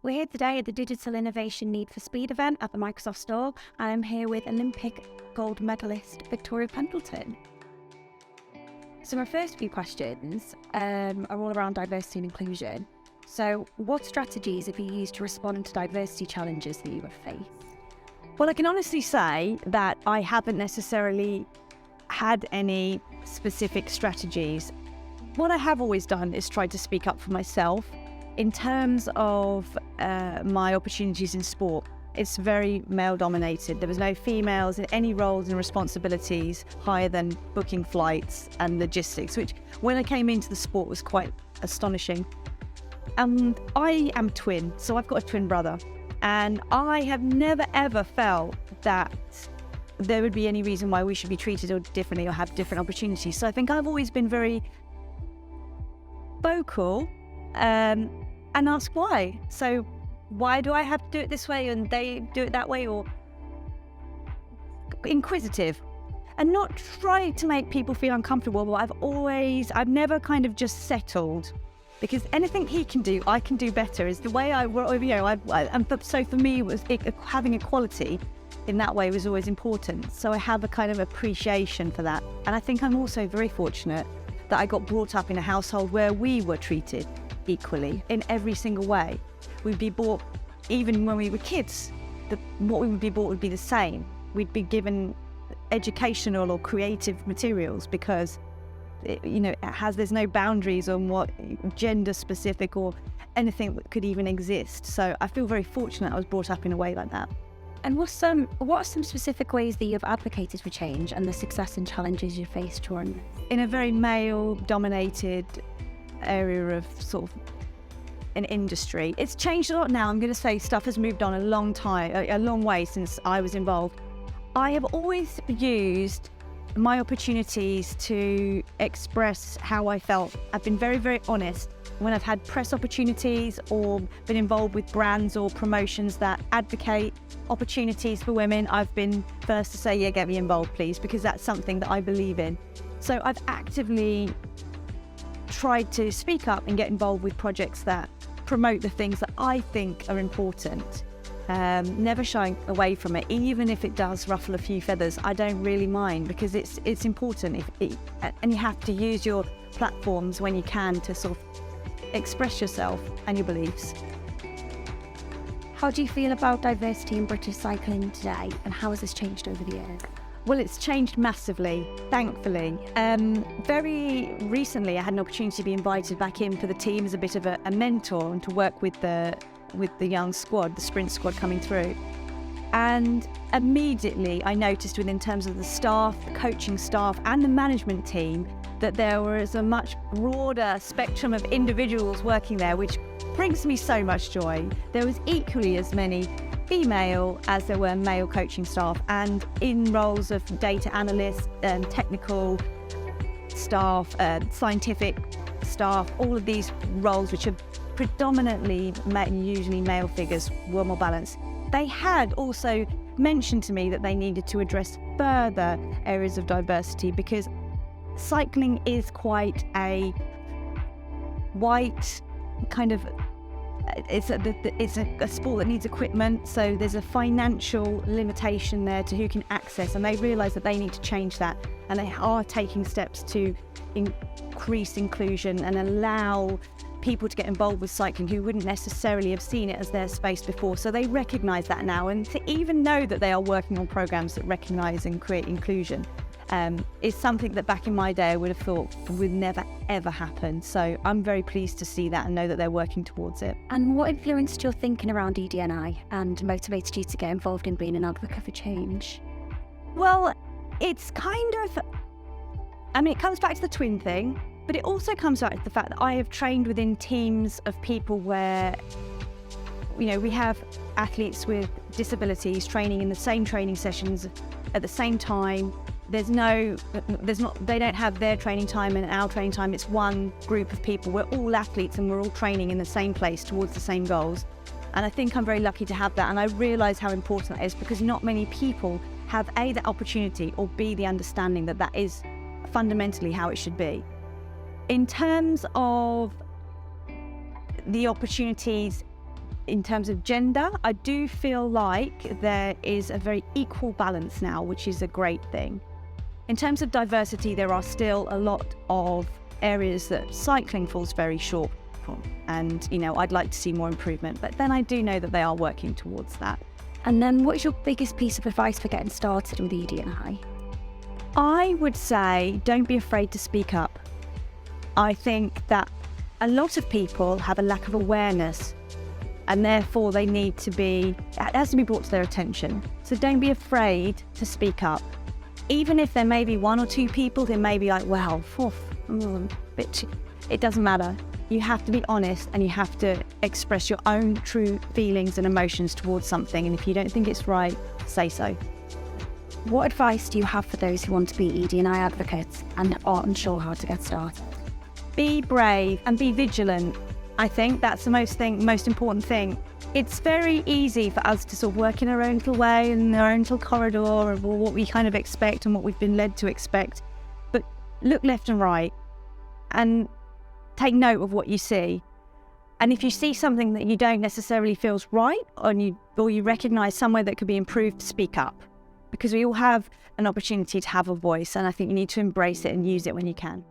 We're here today at the Digital Innovation Need for Speed event at the Microsoft store, and I'm here with Olympic gold medalist Victoria Pendleton. So my first few questions are all around diversity and inclusion. So what strategies have you used to respond to diversity challenges that you have faced? Well, I can honestly say that I haven't necessarily had any specific strategies. What I have always done is try to speak up for myself. In terms of my opportunities in sport, it's very male-dominated. There was no females in any roles and responsibilities higher than booking flights and logistics, which when I came into the sport was quite astonishing. And I am twin, so I've got a twin brother. And I have never ever felt that there would be any reason why we should be treated differently or have different opportunities. So I think I've always been very vocal and ask why. So why do I have to do it this way and they do it that way? Or inquisitive and not try to make people feel uncomfortable. But I've never kind of just settled, because anything he can do, I can do better is the way so for me, having equality in that way was always important. So I have a kind of appreciation for that. And I think I'm also very fortunate that I got brought up in a household where we were treated equally in every single way. We'd be bought, even when we were kids, what we would be bought would be the same. We'd be given educational or creative materials because there's no boundaries on what gender specific or anything that could even exist. So I feel very fortunate I was brought up in a way like that. And what are some specific ways that you've advocated for change and the success and challenges you faced during? In a very male-dominated area of sort of an industry, it's changed a lot now. I'm going to say stuff has moved on a long way since I was involved. I have always used my opportunities to express how I felt. I've been very, very honest. When I've had press opportunities or been involved with brands or promotions that advocate opportunities for women, I've been first to say, yeah, get me involved, please, because that's something that I believe in. So I've actively tried to speak up and get involved with projects that promote the things that I think are important. Never shying away from it, even if it does ruffle a few feathers. I don't really mind, because it's important, and you have to use your platforms when you can to sort of express yourself and your beliefs. How do you feel about diversity in British cycling today, and how has this changed over the years? Well, it's changed massively, thankfully. Very recently, I had an opportunity to be invited back in for the team as a bit of a mentor and to work with the young squad, the sprint squad coming through. And immediately I noticed, within terms of the staff, the coaching staff and the management team, that there was a much broader spectrum of individuals working there, which brings me so much joy. There was equally as many female as there were male coaching staff, and in roles of data analysts, technical staff, scientific staff, all of these roles which are predominantly usually male figures were more balanced. They had also mentioned to me that they needed to address further areas of diversity, because cycling is quite a white kind of, it's a sport that needs equipment, so there's a financial limitation there to who can access, and they realise that they need to change that, and they are taking steps to increase inclusion and allow people to get involved with cycling who wouldn't necessarily have seen it as their space before. So they recognise that now, and to even know that they are working on programmes that recognise and create inclusion is something that back in my day I would have thought would never ever happen. So I'm very pleased to see that and know that they're working towards it. And what influenced your thinking around ED&I and motivated you to get involved in being an advocate for change? Well, it's kind of, it comes back to the twin thing, but it also comes back to the fact that I have trained within teams of people where, we have athletes with disabilities training in the same training sessions at the same time. They don't have their training time and our training time. It's one group of people. We're all athletes and we're all training in the same place towards the same goals. And I think I'm very lucky to have that. And I realise how important that is, because not many people have A, that opportunity, or B, the understanding that that is fundamentally how it should be. In terms of the opportunities in terms of gender, I do feel like there is a very equal balance now, which is a great thing. In terms of diversity, there are still a lot of areas that cycling falls very short from. And, I'd like to see more improvement. But then I do know that they are working towards that. And then what is your biggest piece of advice for getting started with ED&I? I would say don't be afraid to speak up. I think that a lot of people have a lack of awareness, and therefore it has to be brought to their attention. So don't be afraid to speak up. Even if there may be one or two people who may be like, well, it doesn't matter. You have to be honest, and you have to express your own true feelings and emotions towards something. And if you don't think it's right, say so. What advice do you have for those who want to be ED&I advocates and are unsure how to get started? Be brave and be vigilant. I think that's the most important thing. It's very easy for us to sort of work in our own little way, in our own little corridor of what we kind of expect and what we've been led to expect. But look left and right and take note of what you see. And if you see something that you don't necessarily feels right, or you recognise somewhere that could be improved, speak up. Because we all have an opportunity to have a voice, and I think you need to embrace it and use it when you can.